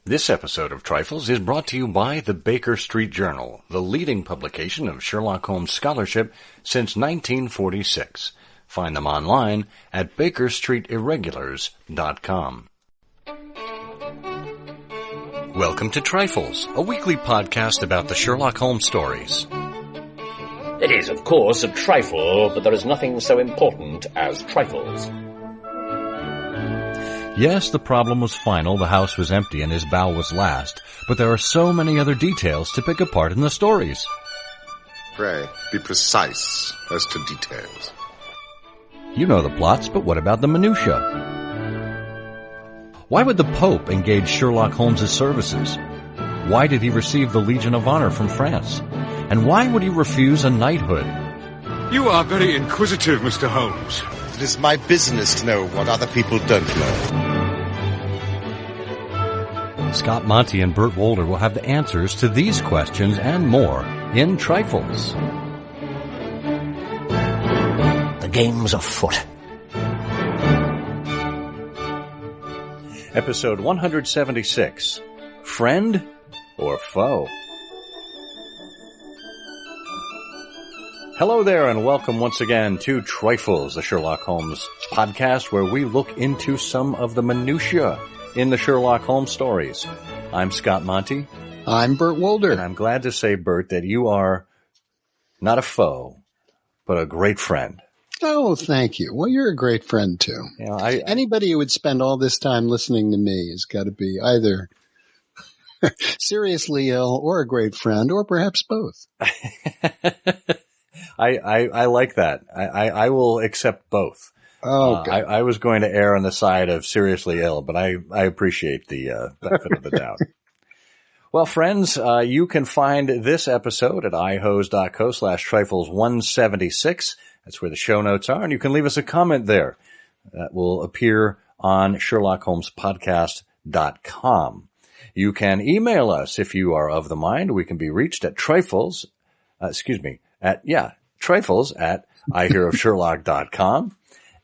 This episode of Trifles is brought to you by the Baker Street Journal, the leading publication of Sherlock Holmes scholarship since 1946. Find them online at bakerstreetirregulars.com. Welcome to Trifles, a weekly podcast about the Sherlock Holmes stories. It is, of course, a trifle, but there is nothing so important as trifles. Yes, the problem was final, the house was empty, and his bow was last, but there are so many other details to pick apart in the stories. Pray, be precise as to details. You know the plots, but what about the minutiae? Why would the Pope engage Sherlock Holmes' services? Why did he receive the Legion of Honor from France? And why would he refuse a knighthood? You are very inquisitive, Mr. Holmes. It is my business to know what other people don't know. Scott Monty and Burt Wolder will have the answers to these questions and more in Trifles. The game's afoot. Episode 176, Friend or Foe? Hello there, and welcome once again to Trifles, the Sherlock Holmes podcast, where we look into some of the minutiae in the Sherlock Holmes stories. I'm Scott Monty. I'm Burt Wolder. And I'm glad to say, Burt, that you are not a foe, but a great friend. Oh, thank you. Well, you're a great friend, too. You know, Anybody who would spend all this time listening to me has got to be either seriously ill or a great friend, or perhaps both. I like that. I will accept both. Oh, good. I was going to err on the side of seriously ill, but I appreciate the benefit of the doubt. Well, friends, you can find this episode at ihose.co/trifles176. That's where the show notes are, and you can leave us a comment there. That will appear on SherlockHolmesPodcast.com. You can email us if you are of the mind. We can be reached at Trifles at ihearofsherlock.com.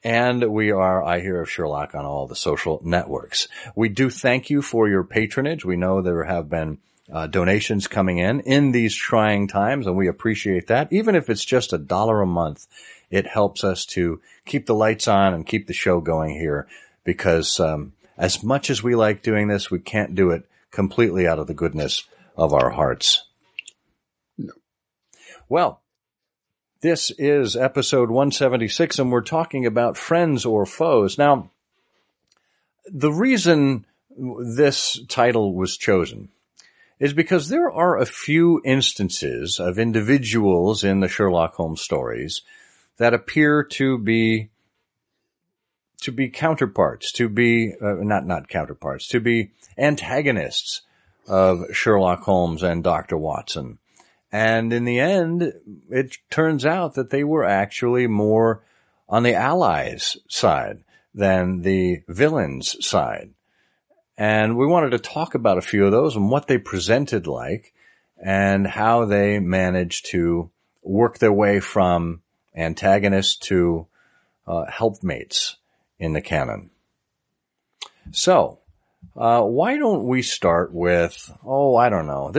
And we are I Hear of Sherlock on all the social networks. We do thank you for your patronage. We know there have been donations coming in these trying times, and we appreciate that. Even if it's just $1 a month, it helps us to keep the lights on and keep the show going here, because as much as we like doing this, we can't do it completely out of the goodness of our hearts. No. Well, this is episode 176, and we're talking about friends or foes. Now, the reason this title was chosen is because there are a few instances of individuals in the Sherlock Holmes stories that appear to be counterparts, to be not counterparts, to be antagonists of Sherlock Holmes and Dr. Watson. And in the end, it turns out that they were actually more on the allies' side than the villains' side. And we wanted to talk about a few of those and what they presented like and how they managed to work their way from antagonists to helpmates in the canon. So, why don't we start with, I don't know.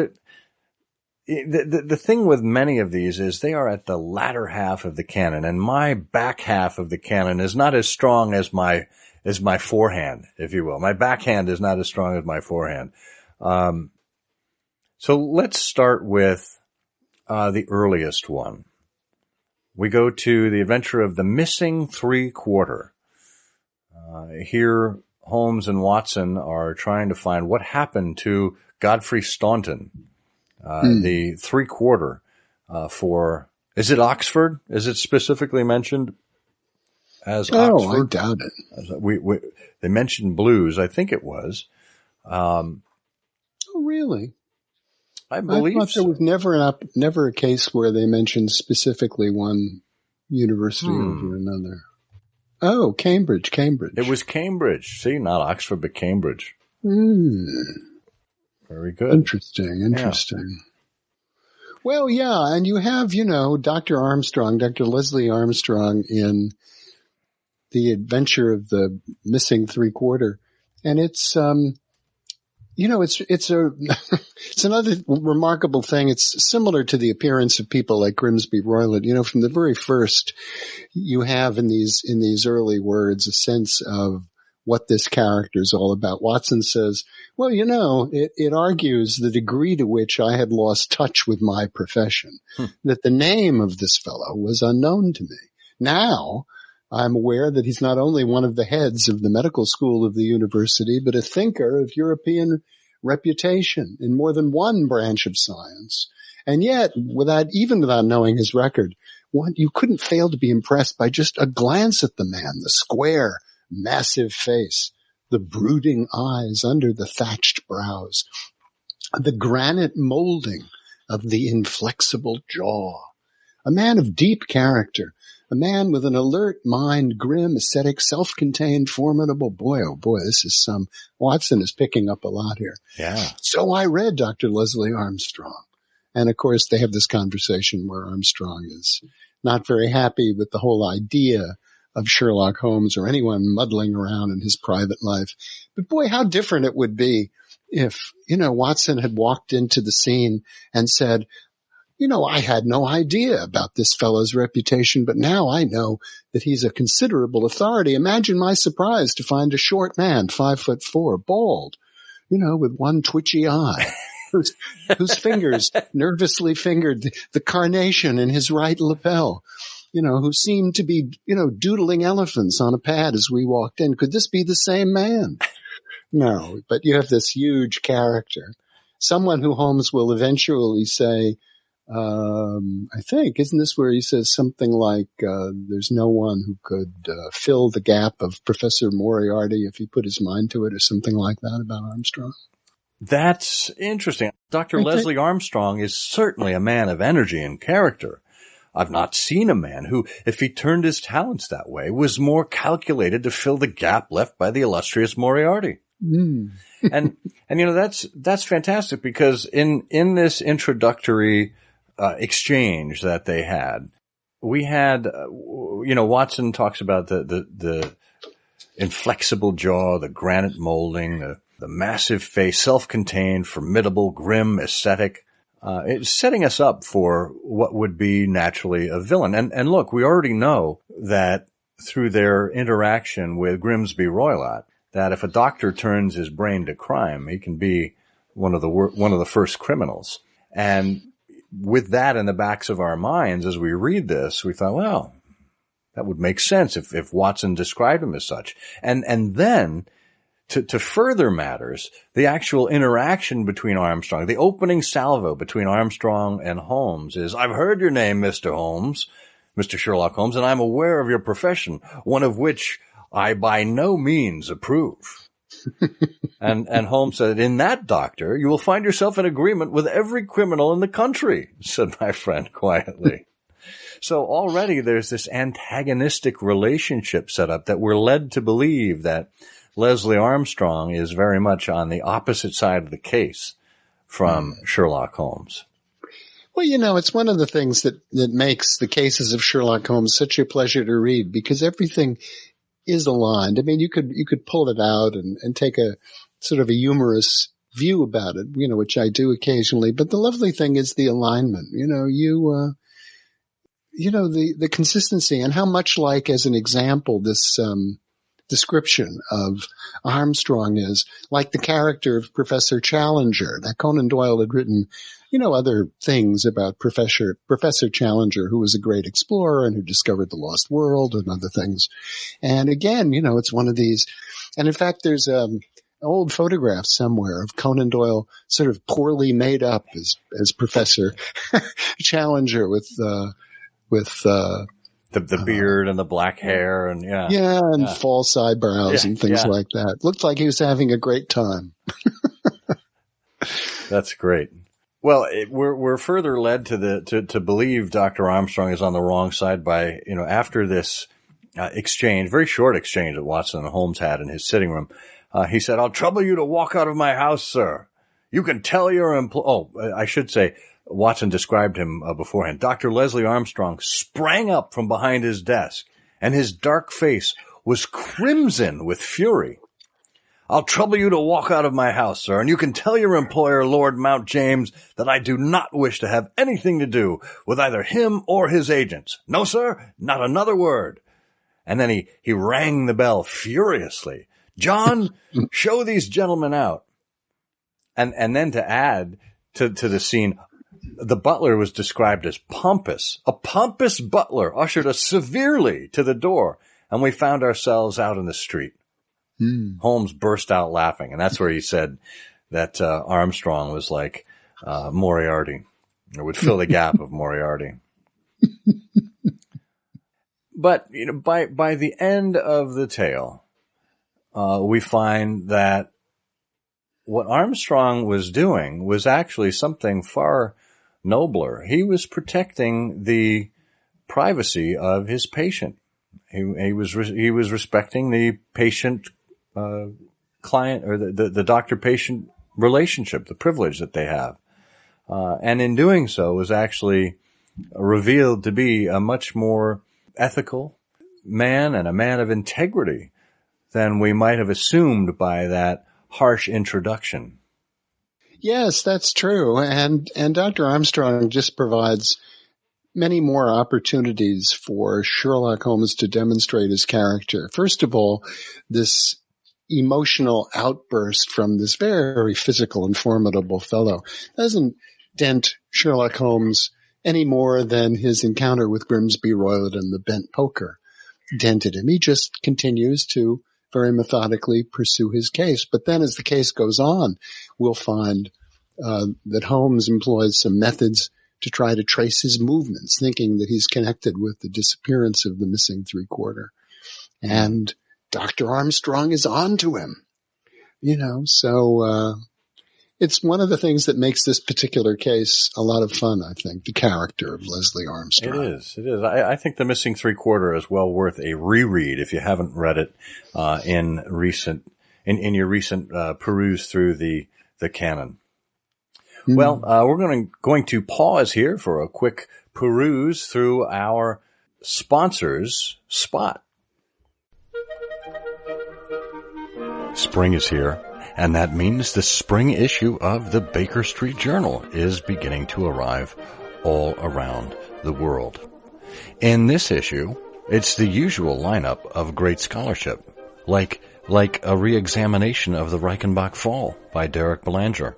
The thing with many of these is they are at the latter half of the canon, and my back half of the canon is not as strong as my forehand, if you will. My backhand is not as strong as my forehand. So let's start with the earliest one. We go to the adventure of the missing 3/4. Here, Holmes and Watson are trying to find what happened to Godfrey Staunton. The 3/4 for, is it Oxford? Is it specifically mentioned as Oxford? Oh, I doubt it. They mentioned blues, I think it was. Oh, really? I believe I thought there was never a case where they mentioned specifically one university over another. Oh, Cambridge. It was Cambridge. See, not Oxford, but Cambridge. Very good. Interesting. Yeah. Well, yeah, and you have, Dr. Leslie Armstrong in The Adventure of the Missing 3/4. And it's it's it's another remarkable thing. It's similar to the appearance of people like Grimsby Roylott. From the very first, you have in these early words a sense of what this character is all about. Watson says, well, it argues the degree to which I had lost touch with my profession, that the name of this fellow was unknown to me. Now, I'm aware that he's not only one of the heads of the medical school of the university, but a thinker of European reputation in more than one branch of science. And yet, without knowing his record, you couldn't fail to be impressed by just a glance at the man, the square, massive face, the brooding eyes under the thatched brows, the granite molding of the inflexible jaw. A man of deep character, a man with an alert mind, grim, ascetic, self-contained, formidable. Boy, oh boy, Watson is picking up a lot here. Yeah. So I read Dr. Leslie Armstrong. And of course, they have this conversation where Armstrong is not very happy with the whole idea of Sherlock Holmes or anyone muddling around in his private life. But boy, how different it would be if, Watson had walked into the scene and said, I had no idea about this fellow's reputation, but now I know that he's a considerable authority. Imagine my surprise to find a short man, 5'4", bald, with one twitchy eye, whose fingers nervously fingered the carnation in his right lapel, who seemed to be, doodling elephants on a pad as we walked in. Could this be the same man? No, but you have this huge character, someone who Holmes will eventually say, I think, isn't this where he says something like, there's no one who could fill the gap of Professor Moriarty if he put his mind to it, or something like that about Armstrong? That's interesting. Dr. Leslie Armstrong is certainly a man of energy and character. I've not seen a man who, if he turned his talents that way, was more calculated to fill the gap left by the illustrious Moriarty. And that's fantastic, because in this introductory exchange that they had, we had, Watson talks about the inflexible jaw, the granite molding, the massive face, self-contained, formidable, grim, ascetic. It's setting us up for what would be naturally a villain. And look, we already know that through their interaction with Grimsby Roylott, that if a doctor turns his brain to crime, he can be one of the first criminals. And with that in the backs of our minds, as we read this, we thought, well, that would make sense if Watson described him as such. And then, to further matters, the actual interaction between Armstrong, the opening salvo between Armstrong and Holmes is, I've heard your name, Mr. Holmes, Mr. Sherlock Holmes, and I'm aware of your profession, one of which I by no means approve. And Holmes said, in that, doctor, you will find yourself in agreement with every criminal in the country, said my friend quietly. So already there's this antagonistic relationship set up that we're led to believe that Leslie Armstrong is very much on the opposite side of the case from Sherlock Holmes. Well, it's one of the things that makes the cases of Sherlock Holmes such a pleasure to read, because everything is aligned. I mean, you could pull it out and take a sort of a humorous view about it, which I do occasionally. But the lovely thing is the alignment. The consistency, and how much like, as an example, this description of Armstrong is like the character of Professor Challenger, that Conan Doyle had written, other things about Professor Challenger, who was a great explorer and who discovered the lost world and other things. And again, it's one of these. And in fact, there's an old photograph somewhere of Conan Doyle sort of poorly made up as Professor Challenger with the beard and the black hair and false eyebrows and things like that. Looked like he was having a great time. That's great. Well, we're further led to believe Dr. Armstrong is on the wrong side by, after this exchange, very short exchange that Watson and Holmes had in his sitting room. He said, I'll trouble you to walk out of my house, sir. You can tell your I should say, Watson described him beforehand. Dr. Leslie Armstrong sprang up from behind his desk, and his dark face was crimson with fury. I'll trouble you to walk out of my house, sir, and you can tell your employer, Lord Mount James, that I do not wish to have anything to do with either him or his agents. No, sir, not another word. And then he rang the bell furiously. John, show these gentlemen out. And then to add to the scene, the butler was described as pompous. A pompous butler ushered us severely to the door, and we found ourselves out in the street. Holmes burst out laughing, and that's where he said that Armstrong was like Moriarty, or would fill the gap of Moriarty. But by the end of the tale, we find that what Armstrong was doing was actually something far nobler. He was protecting the privacy of his patient. He was respecting the patient client, or the doctor-patient relationship, the privilege that they have. And in doing so was actually revealed to be a much more ethical man and a man of integrity than we might have assumed by that harsh introduction. Yes, that's true. And Dr. Armstrong just provides many more opportunities for Sherlock Holmes to demonstrate his character. First of all, this emotional outburst from this very physical and formidable fellow doesn't dent Sherlock Holmes any more than his encounter with Grimsby Roylott and the bent poker dented him. He just continues to very methodically pursue his case. But then as the case goes on, we'll find that Holmes employs some methods to try to trace his movements, thinking that he's connected with the disappearance of the missing three-quarter. And Dr. Armstrong is on to him, so it's one of the things that makes this particular case a lot of fun, I think, the character of Leslie Armstrong. It is. I think The Missing Three-Quarter is well worth a reread if you haven't read it in your recent peruse through the canon. Well, we're going to pause here for a quick peruse through our sponsor's spot. Spring is here, and that means the spring issue of the Baker Street Journal is beginning to arrive all around the world. In this issue, it's the usual lineup of great scholarship, like a re-examination of the Reichenbach Fall by Derek Belanger,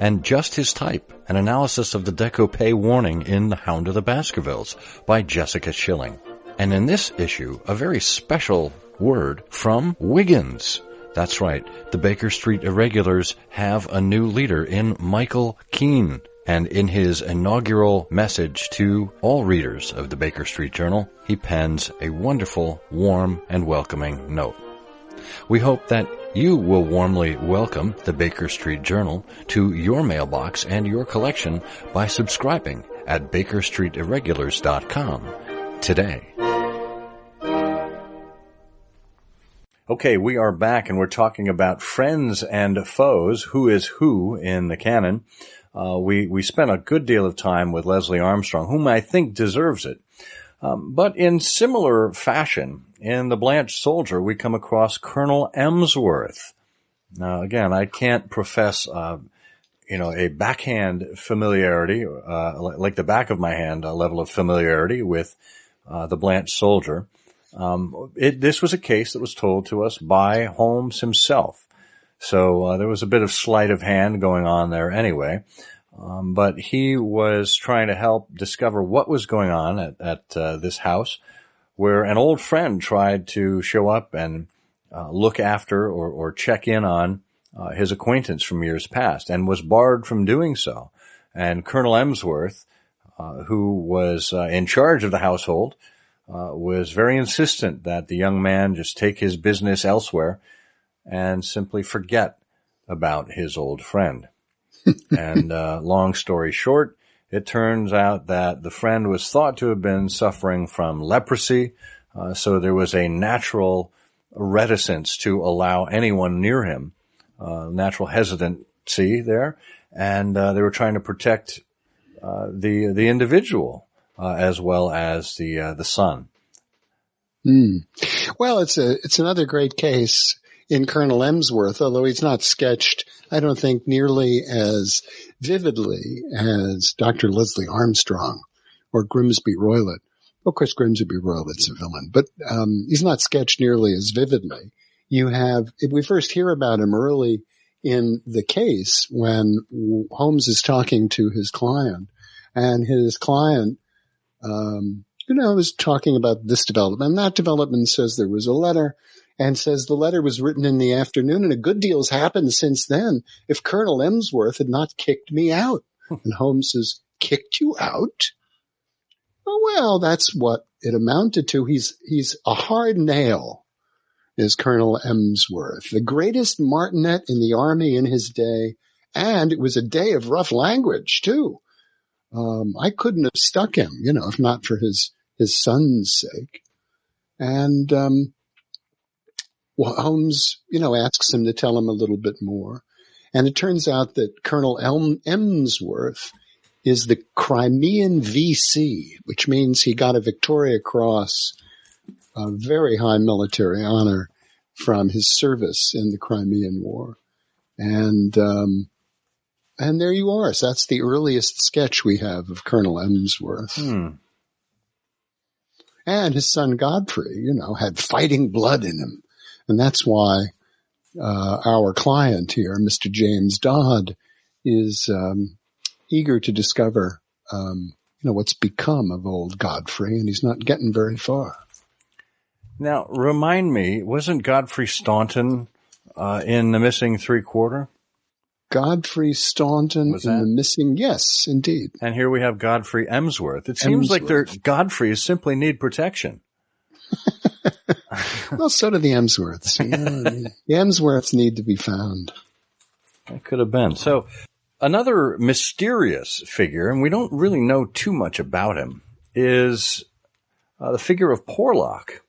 and just his type, an analysis of the Decopay warning in The Hound of the Baskervilles by Jessica Schilling. And in this issue, a very special word from Wiggins. That's right, the Baker Street Irregulars have a new leader in Michael Keene. And in his inaugural message to all readers of the Baker Street Journal, he pens a wonderful, warm, and welcoming note. We hope that you will warmly welcome the Baker Street Journal to your mailbox and your collection by subscribing at BakerStreetIrregulars.com today. Okay, we are back, and we're talking about friends and foes, who is who in the canon. We spent a good deal of time with Leslie Armstrong, whom I think deserves it. But in similar fashion, in The Blanched Soldier, we come across Colonel Emsworth. Now, again, I can't profess, a backhand familiarity, like the back of my hand, a level of familiarity with The Blanched Soldier. This was a case that was told to us by Holmes himself. So there was a bit of sleight of hand going on there anyway. But he was trying to help discover what was going on at this house, where an old friend tried to show up and look after or check in on his acquaintance from years past, and was barred from doing so. And Colonel Emsworth, who was in charge of the household, was very insistent that the young man just take his business elsewhere and simply forget about his old friend. And long story short, it turns out that the friend was thought to have been suffering from leprosy, so there was a natural reticence to allow anyone near him, natural hesitancy there, and they were trying to protect the individual as well as the son. Well, it's another great case in Colonel Emsworth, although he's not sketched, I don't think, nearly as vividly as Dr. Leslie Armstrong or Grimsby Roylott. Of course, Grimsby Roylott's a villain, but he's not sketched nearly as vividly. We first hear about him early in the case when Holmes is talking to his client, and his client, is talking about this development and that development, says there was a letter, and says the letter was written in the afternoon, and a good deal's happened since then. If Colonel Emsworth had not kicked me out. And Holmes says, kicked you out? Oh, well, that's what it amounted to. He's a hard nail, is Colonel Emsworth, the greatest martinet in the Army in his day. And it was a day of rough language, too. I couldn't have stuck him, if not for his son's sake. And Holmes, asks him to tell him a little bit more. And it turns out that Colonel Emsworth is the Crimean VC, which means he got a Victoria Cross, a very high military honor from his service in the Crimean War. And there you are. So that's the earliest sketch we have of Colonel Emsworth. And his son Godfrey, had fighting blood in him. And that's why our client here, Mr. James Dodd, is eager to discover, what's become of old Godfrey, and he's not getting very far. Now, remind me, wasn't Godfrey Staunton in The Missing Three-Quarter? Godfrey Staunton in The Missing, yes, indeed. And here we have Godfrey Emsworth. It seems like their Godfreys simply need protection. Well, so do the Emsworths. The Emsworths need to be found. That could have been. So, another mysterious figure, and we don't really know too much about him, is the figure of Porlock.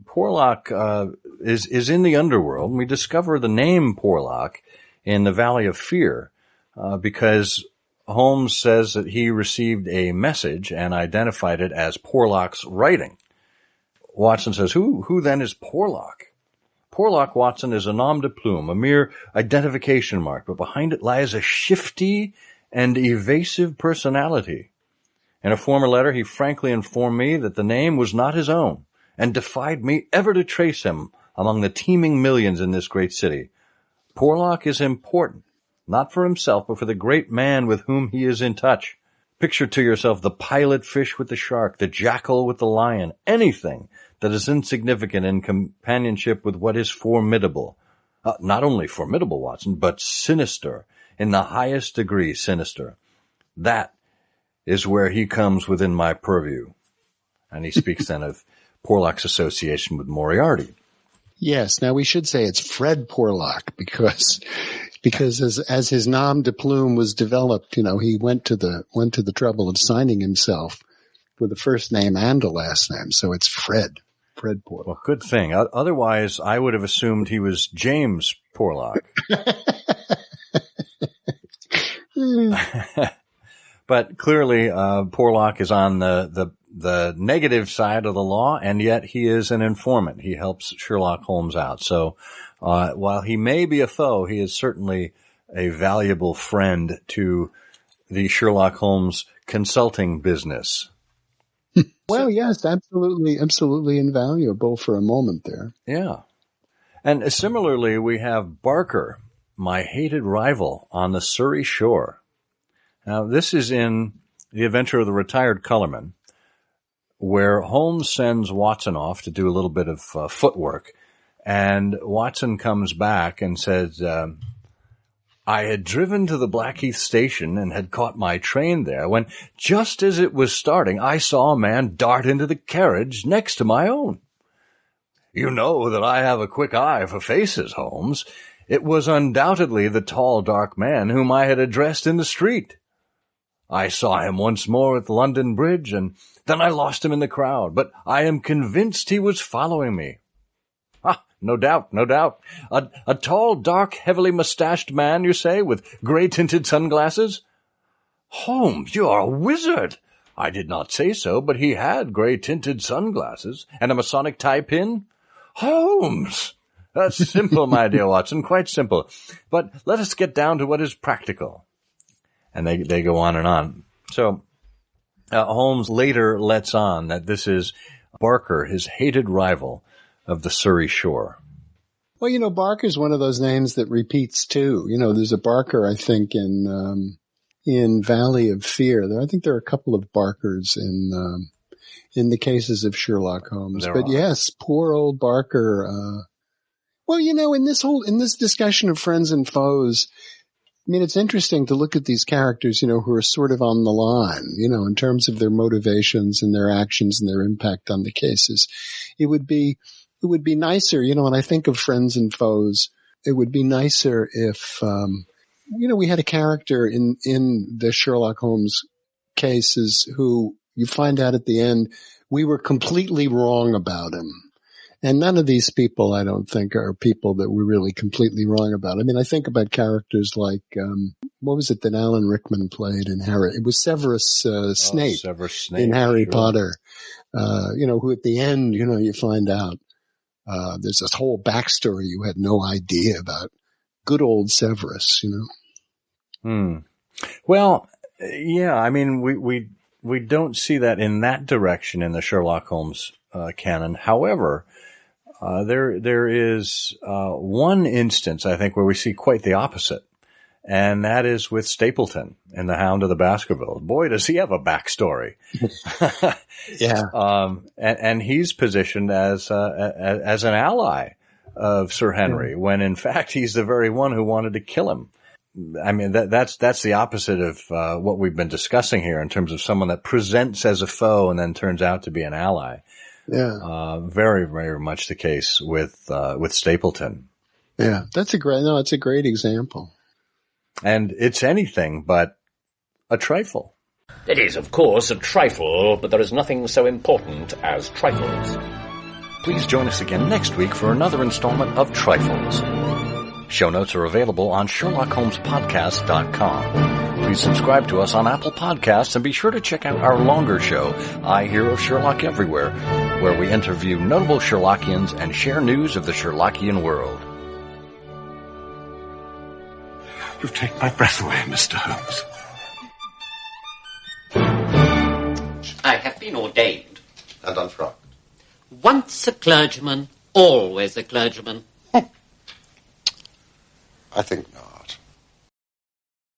Porlock is in the underworld, and we discover the name Porlock in the Valley of Fear because Holmes says that he received a message and identified it as Porlock's writing. Watson says, who then is Porlock? Porlock, Watson, is a nom de plume, a mere identification mark, but behind it lies a shifty and evasive personality. In a former letter, he frankly informed me that the name was not his own, and defied me ever to trace him among the teeming millions in this great city. Porlock is important, not for himself, but for the great man with whom he is in touch. Picture to yourself the pilot fish with the shark, the jackal with the lion, anything that is insignificant in companionship with what is formidable. Not only formidable, Watson, but sinister, in the highest degree sinister. That is where he comes within my purview. And he speaks then of Porlock's association with Moriarty. Yes. Now we should say it's Fred Porlock because as his nom de plume was developed, he went to the trouble of signing himself with a first name and a last name. So it's Fred Porlock. Well, good thing. Otherwise, I would have assumed he was James Porlock. But clearly, Porlock is on the negative side of the law, and yet he is an informant. He helps Sherlock Holmes out. So, while he may be a foe, he is certainly a valuable friend to the Sherlock Holmes consulting business. Well, yes, absolutely invaluable for a moment there. Yeah. And similarly, we have Barker, my hated rival on the Surrey shore. Now, this is in The Adventure of the Retired Colorman, where Holmes sends Watson off to do a little bit of footwork, and Watson comes back and says, I had driven to the Blackheath station and had caught my train there when, just as it was starting, I saw a man dart into the carriage next to my own. You know that I have a quick eye for faces, Holmes. It was undoubtedly the tall, dark man whom I had addressed in the street. I saw him once more at London Bridge, and then I lost him in the crowd, but I am convinced he was following me. No doubt. A tall, dark, heavily mustached man, you say, with grey-tinted sunglasses? Holmes, you are a wizard. I did not say so, but he had grey-tinted sunglasses and a Masonic tie pin. Holmes, Simple, my dear Watson, quite simple. But let us get down to what is practical. And they go on and on. So Holmes later lets on that this is Barker, his hated rival of the Surrey shore. Well, Barker's one of those names that repeats too. There's a Barker, I think, in Valley of Fear. I think there are a couple of Barkers in the cases of Sherlock Holmes. But yes, poor old Barker. In this discussion of friends and foes, I mean, it's interesting to look at these characters, who are sort of on the line, in terms of their motivations and their actions and their impact on the cases. It would be nicer, when I think of friends and foes, it would be nicer if, we had a character in the Sherlock Holmes cases who you find out at the end, we were completely wrong about him. And none of these people, I don't think, are people that we're really completely wrong about. I mean, I think about characters like, what was it that Alan Rickman played in Harry? It was Severus Snape, Severus Snape in Harry sure. Potter, who at the end, you find out there's this whole backstory you had no idea about. Good old Severus, Well, yeah, I mean, we don't see that in that direction in the Sherlock Holmes canon. However, there is one instance, I think, where we see quite the opposite, and that is with Stapleton in The Hound of the Baskervilles. Boy, does he have a backstory! Yeah, and he's positioned as an ally of Sir Henry, when in fact he's the very one who wanted to kill him. I mean, that's the opposite of what we've been discussing here in terms of someone that presents as a foe and then turns out to be an ally. Yeah. Very, very much the case with Stapleton. Yeah. It's a great example. And it's anything but a trifle. It is, of course, a trifle, but there is nothing so important as trifles. Please join us again next week for another installment of Trifles. Show notes are available on SherlockHolmesPodcast.com. Please subscribe to us on Apple Podcasts and be sure to check out our longer show, I Hear of Sherlock Everywhere, where we interview notable Sherlockians and share news of the Sherlockian world. You've taken my breath away, Mr. Holmes. I have been ordained. And unfrocked. Once a clergyman, always a clergyman. I think not.